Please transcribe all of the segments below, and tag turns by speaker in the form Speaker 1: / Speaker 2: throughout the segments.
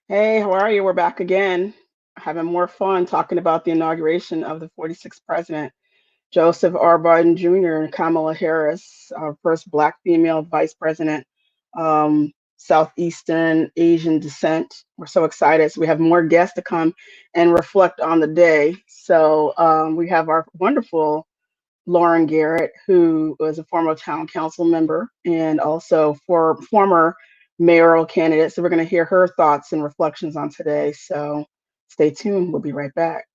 Speaker 1: Hey, how are you? We're back again, having more fun talking about the inauguration of the 46th president, Joseph R. Biden Jr. and Kamala Harris, our first Black female vice president, Southeastern Asian descent. We're so excited. So we have more guests to come and reflect on the day. So we have our wonderful Lauren Garrett, who was a former town council member and also for former mayoral candidate. So we're going to hear her thoughts and reflections on today. So stay tuned. We'll be right back.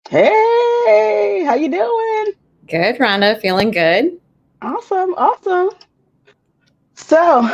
Speaker 1: Hey, how you doing?
Speaker 2: Good, Rhonda. Feeling good.
Speaker 1: Awesome, awesome. So,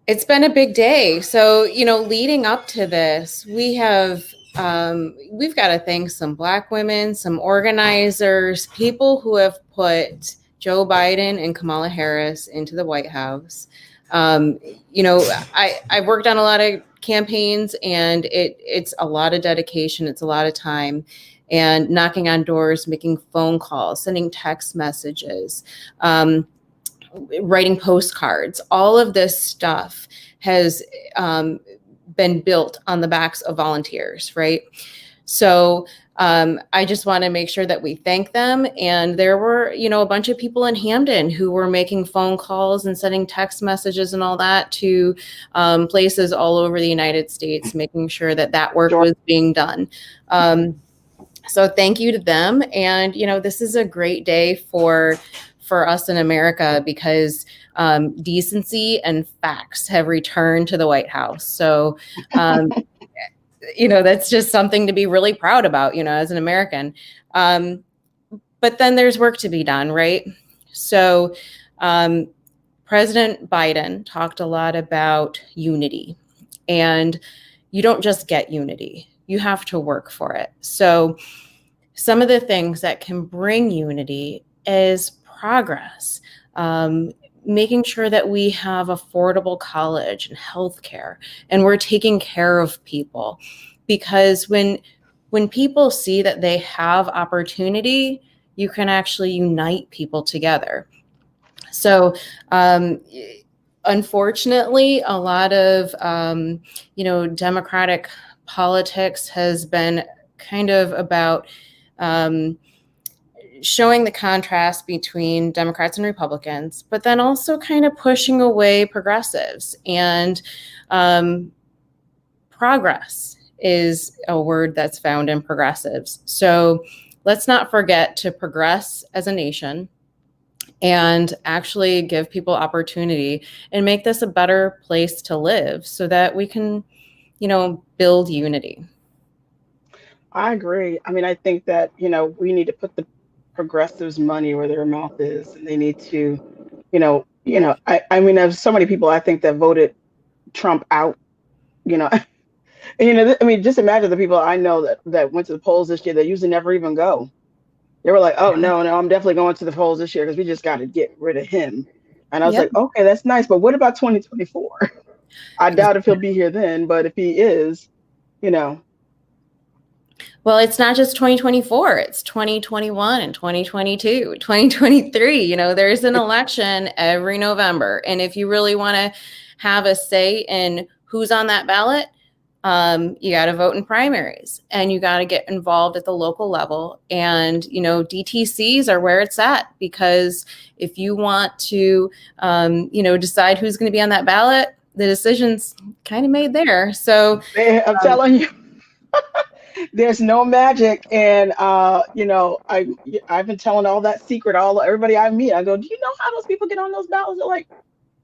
Speaker 2: It's been a big day. So, leading up to this, we've got to thank some Black women, some organizers, people who have put Joe Biden and Kamala Harris into the White House. I've worked on a lot of campaigns, and it's a lot of dedication. It's a lot of time, and knocking on doors, making phone calls, sending text messages. Writing postcards, all of this stuff has been built on the backs of volunteers, right? So I just want to make sure that we thank them. And there were, a bunch of people in Hamden who were making phone calls and sending text messages and all that to places all over the United States, making sure that work was being done. So thank you to them. And, this is a great day for us in America because decency and facts have returned to the White House. So, that's just something to be really proud about, as an American. But then there's work to be done, right? So President Biden talked a lot about unity, and you don't just get unity, you have to work for it. So some of the things that can bring unity is progress, making sure that we have affordable college and healthcare, and we're taking care of people. Because when people see that they have opportunity, you can actually unite people together. So, unfortunately, a lot of Democratic politics has been kind of about showing the contrast between Democrats and Republicans, but then also kind of pushing away progressives. And progress is a word that's found in progressives. So let's not forget to progress as a nation and actually give people opportunity and make this a better place to live so that we can, build unity.
Speaker 1: I agree. I mean, I think that, we need to put the progressives' money where their mouth is, and they need to, I mean, there's so many people I think that voted Trump out, you know. And, I mean, just imagine the people I know that went to the polls this year that usually never even go. They were like, "Oh no, no, I'm definitely going to the polls this year because we just got to get rid of him." And I was like, "Okay, that's nice, but what about 2024?" I doubt if he'll be here then, but if he is,
Speaker 2: Well, it's not just 2024, it's 2021 and 2022, 2023. There's an election every November. And if you really want to have a say in who's on that ballot, you got to vote in primaries, and you got to get involved at the local level. And, DTCs are where it's at, because if you want to, decide who's going to be on that ballot, the decision's kind of made there. So
Speaker 1: I'm telling you, there's no magic. And, I've been telling all that secret, everybody I meet, I go, "Do you know how those people get on those ballots?" They're like,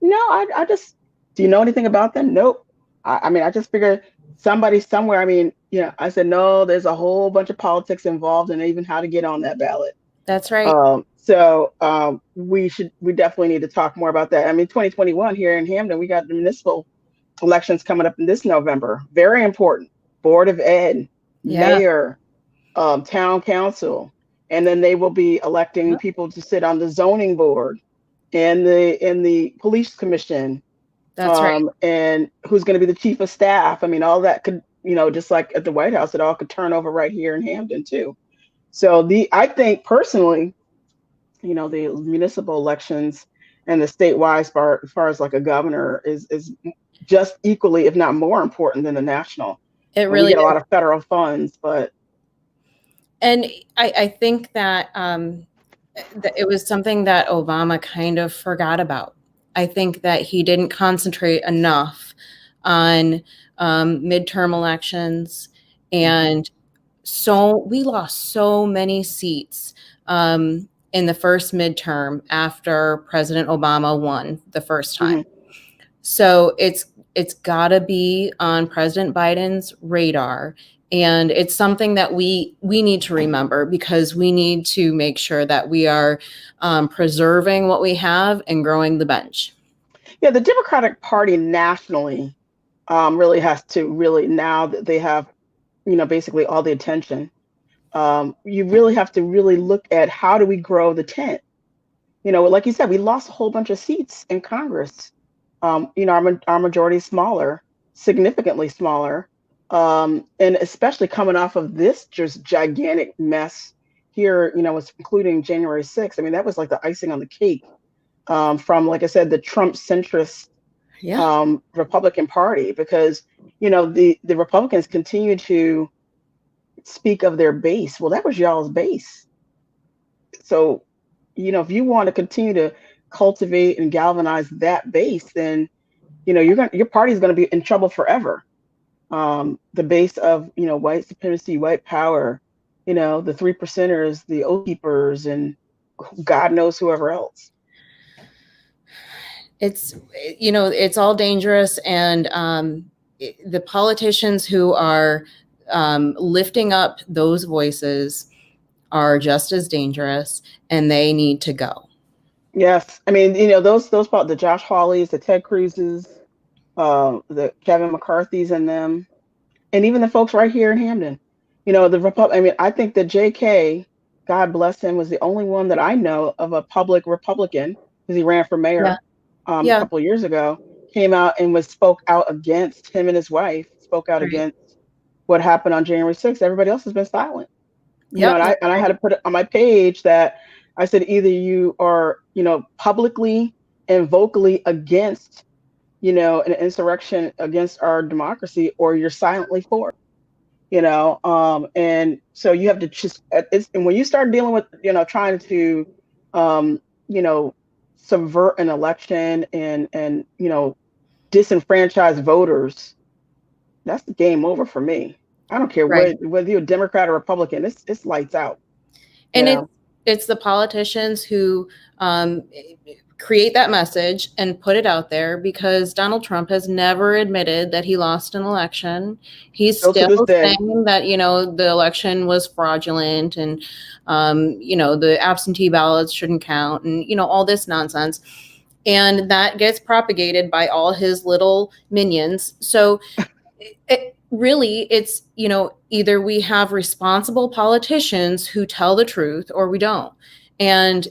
Speaker 1: "No, I just, do you know anything about them?" Nope. I mean, I just figured somebody somewhere. I mean, I said, no, there's a whole bunch of politics involved and even how to get on that ballot.
Speaker 2: That's right.
Speaker 1: So we definitely need to talk more about that. I mean, 2021 here in Hampden, we got the municipal elections coming up in this November. Very important. Board of Ed,
Speaker 2: Yeah.
Speaker 1: mayor, town council, and then they will be electing
Speaker 2: Yep.
Speaker 1: people to sit on the zoning board and the police commission,
Speaker 2: That's right.
Speaker 1: and who's going to be the chief of staff. I mean, all that could, just like at the White House, it all could turn over right here in Hampden too. So I think personally, the municipal elections and the statewide as far as like a governor is just equally, if not more important than the national.
Speaker 2: It
Speaker 1: And we
Speaker 2: really
Speaker 1: get a lot
Speaker 2: is.
Speaker 1: of federal funds, but
Speaker 2: And I think that it was something that Obama kind of forgot about. I think that he didn't concentrate enough on midterm elections, and so we lost so many seats in the first midterm after President Obama won the first time.
Speaker 1: mhm.
Speaker 2: So it's got to be on President Biden's radar, and it's something that we need to remember, because we need to make sure that we are preserving what we have and growing the bench.
Speaker 1: Yeah, the Democratic Party nationally really has to really, now that they have, basically all the attention, you really have to really look at how do we grow the tent. Like you said, we lost a whole bunch of seats in Congress. Our majority is smaller, significantly smaller, and especially coming off of this just gigantic mess here. Including January 6th. I mean, that was like the icing on the cake, from, like I said, the Trump centrist
Speaker 2: Yeah.
Speaker 1: Republican Party, because the Republicans continue to speak of their base. Well, that was y'all's base. So, if you want to continue to cultivate and galvanize that base, then your party's going to be in trouble forever. The base of white supremacy, white power, the three percenters, the oath keepers, and God knows whoever else.
Speaker 2: It's it's all dangerous, and the politicians who are lifting up those voices are just as dangerous, and they need to go.
Speaker 1: Yes, I mean, those part, the Josh Hawleys, the Ted Cruzes, the Kevin McCarthy's, and them, and even the folks right here in Hampden. I mean, I think that J.K., God bless him, was the only one that I know of a public Republican, because he ran for
Speaker 2: Yeah.
Speaker 1: mayor a
Speaker 2: Yeah.
Speaker 1: couple of years ago, came out and spoke out against, him and his wife spoke out
Speaker 2: Right.
Speaker 1: against what happened on January 6th. Everybody else has been silent.
Speaker 2: Yep.
Speaker 1: And I had to put it on my page that I said, either you are, publicly and vocally against, an insurrection against our democracy, or you're silently for it. And so you have to just, and when you start dealing with, trying to, um, you know, subvert an election, and disenfranchise voters, that's the game over for me. I don't care
Speaker 2: Right.
Speaker 1: whether you're a Democrat or Republican. It's lights out. You
Speaker 2: And
Speaker 1: know,
Speaker 2: it's the politicians who um, create that message and put it out there, because Donald Trump has never admitted that he lost an election. He's
Speaker 1: still to this
Speaker 2: still
Speaker 1: day.
Speaker 2: saying that the election was fraudulent, and the absentee ballots shouldn't count, and all this nonsense. And that gets propagated by all his little minions. So really, it's either we have responsible politicians who tell the truth, or we don't. And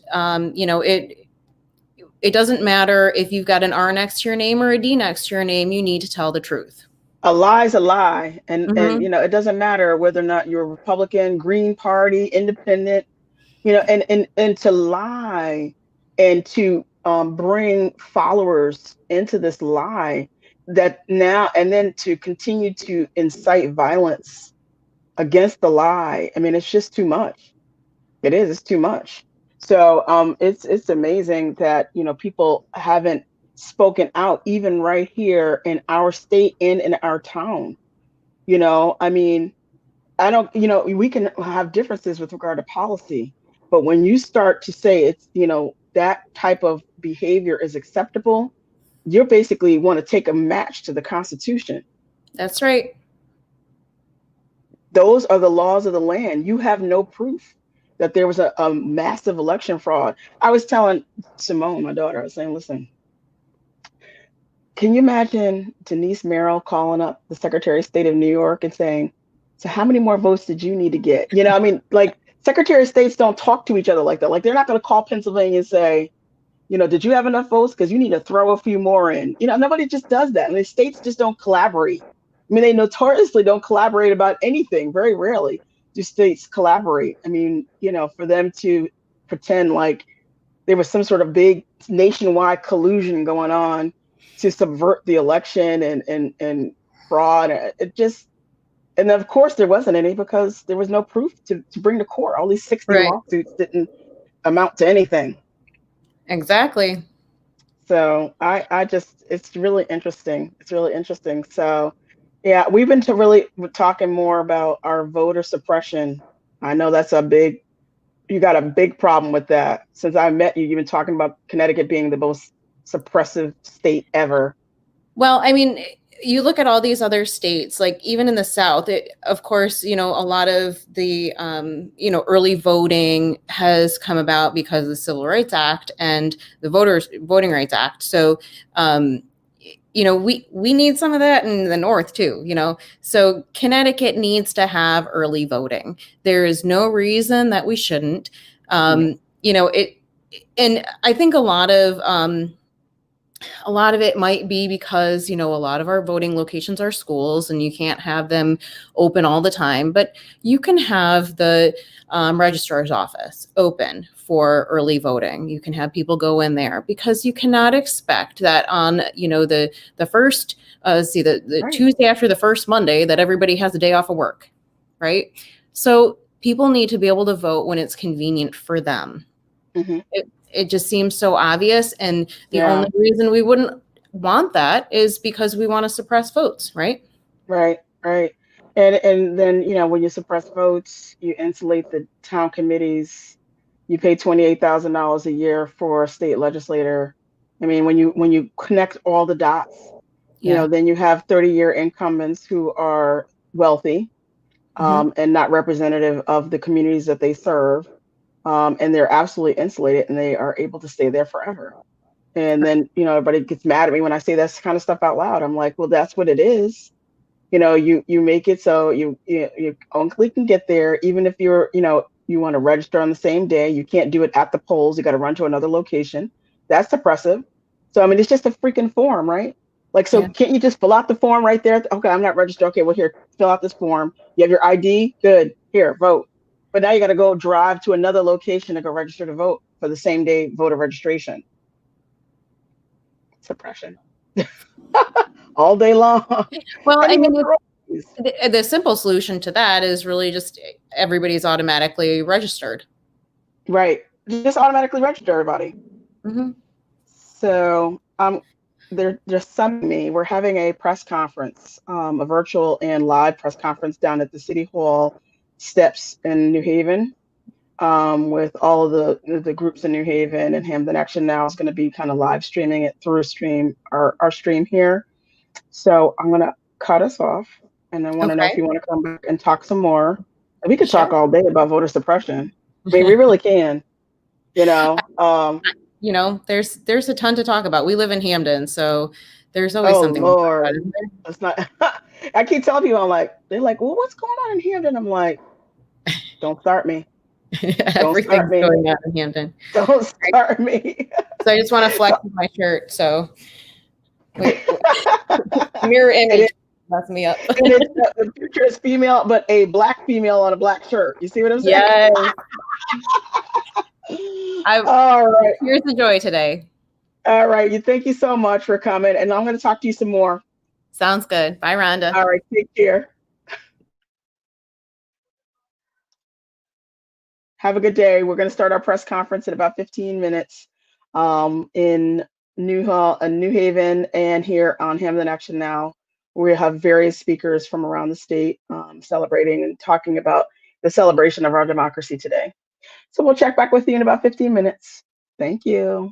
Speaker 2: it doesn't matter if you've got an R next to your name or a D next to your name. You need to tell the truth.
Speaker 1: A lie's a lie, and
Speaker 2: Mm-hmm.
Speaker 1: it doesn't matter whether or not you're a Republican, Green Party, Independent. And to lie, and to bring followers into this lie, that now and then to continue to incite violence against the lie. I mean, it's just too much. It's too much. So it's amazing that people haven't spoken out, even right here in our state and in our town. I mean, I don't, we can have differences with regard to policy, but when you start to say it's, that type of behavior is acceptable, you basically want to take a match to the Constitution.
Speaker 2: That's right.
Speaker 1: Those are the laws of the land. You have no proof that there was a massive election fraud. I was telling Simone, my daughter, I was saying, listen, can you imagine Denise Merrill calling up the Secretary of State of New York and saying, so how many more votes did you need to get? I mean, like Secretary of States don't talk to each other like that. Like they're not going to call Pennsylvania and say, did you have enough votes? Because you need to throw a few more in. Nobody just does that. I mean, states just don't collaborate. I mean, they notoriously don't collaborate about anything. Very rarely do states collaborate. I mean, for them to pretend like there was some sort of big nationwide collusion going on to subvert the election and fraud. It just, and of course there wasn't any because there was no proof to bring to court. All these 60
Speaker 2: Right.
Speaker 1: lawsuits didn't amount to anything.
Speaker 2: Exactly.
Speaker 1: So I just, it's really interesting. It's really interesting. So yeah, we've been to really talking more about our voter suppression. I know that's you got a big problem with that. Since I met you, you've been talking about Connecticut being the most suppressive state ever.
Speaker 2: Well, I mean, you look at all these other states, like even in the South, of course, a lot of the, early voting has come about because of the Civil Rights Act and the Voting Rights Act. So, we need some of that in the North too, So Connecticut needs to have early voting. There is no reason that we shouldn't.
Speaker 1: Yeah.
Speaker 2: And I think a lot of it might be because, a lot of our voting locations are schools and you can't have them open all the time, but you can have the registrar's office open for early voting. You can have people go in there because you cannot expect that on, the first, the
Speaker 1: Right.
Speaker 2: Tuesday after the first Monday that everybody has a day off of work, right? So people need to be able to vote when it's convenient for them.
Speaker 1: Mm-hmm.
Speaker 2: It just seems so obvious. And the
Speaker 1: Yeah.
Speaker 2: only reason we wouldn't want that is because we want to suppress votes, right?
Speaker 1: Right. Right. And then when you suppress votes, you insulate the town committees. You pay $28,000 a year for a state legislator. I mean, when you connect all the dots,
Speaker 2: Yeah.
Speaker 1: then you have 30-year incumbents who are wealthy,
Speaker 2: Mm-hmm.
Speaker 1: and not representative of the communities that they serve. And they're absolutely insulated and they are able to stay there forever. And then, everybody gets mad at me when I say that kind of stuff out loud. I'm like, well, that's what it is. You make it so you only can get there, even if you want to register on the same day. You can't do it at the polls. You got to run to another location. That's oppressive. So, I mean, it's just a freaking form, right? Like, so
Speaker 2: Yeah.
Speaker 1: can't you just fill out the form right there? Okay, I'm not registered. Okay, well, here, fill out this form. You have your ID? Good. Here, vote. But now you got to go drive to another location to go register to vote for the same day voter registration. Suppression. All day long.
Speaker 2: Well, I
Speaker 1: Any
Speaker 2: mean,
Speaker 1: voter.
Speaker 2: the simple solution to that is really just everybody's automatically registered.
Speaker 1: Right. Just automatically register everybody.
Speaker 2: Mm-hmm.
Speaker 1: So they're just summoning me. We're having a press conference, a virtual and live press conference down at the City Hall steps in New Haven, with all of the groups in New Haven, and Hamden Action Now is going to be kind of live streaming it through our stream here. So I'm going to cut us off, and I want to know if
Speaker 2: Okay.
Speaker 1: you want to come back and talk some more. We could
Speaker 2: Sure.
Speaker 1: talk all day about voter suppression. I mean, we really can. You know,
Speaker 2: There's a ton to talk about. We live in Hamden, so there's always
Speaker 1: oh
Speaker 2: something to talk about,
Speaker 1: Lord,
Speaker 2: isn't
Speaker 1: that's not. I keep telling people, they're like, well, what's going on in Hamden? I'm like, don't start me.
Speaker 2: there?
Speaker 1: Don't start
Speaker 2: Everything's
Speaker 1: me.
Speaker 2: going on in Hamden.
Speaker 1: Don't
Speaker 2: Right.
Speaker 1: start me.
Speaker 2: So I just want to flex with my shirt. So wait, mirror
Speaker 1: It is.
Speaker 2: image mess me up.
Speaker 1: It is. The picture is female, but a black female on a black shirt. You see what I'm saying?
Speaker 2: Yes.
Speaker 1: All right.
Speaker 2: Here's the joy today.
Speaker 1: All right. Thank you so much for coming, and I'm going to talk to you some more.
Speaker 2: Sounds good. Bye, Rhonda.
Speaker 1: All right. Take care. Have a good day. We're going to start our press conference in about 15 minutes, in New Haven, and here on Hamden Action Now. We have various speakers from around the state, celebrating and talking about the celebration of our democracy today. So we'll check back with you in about 15 minutes. Thank you.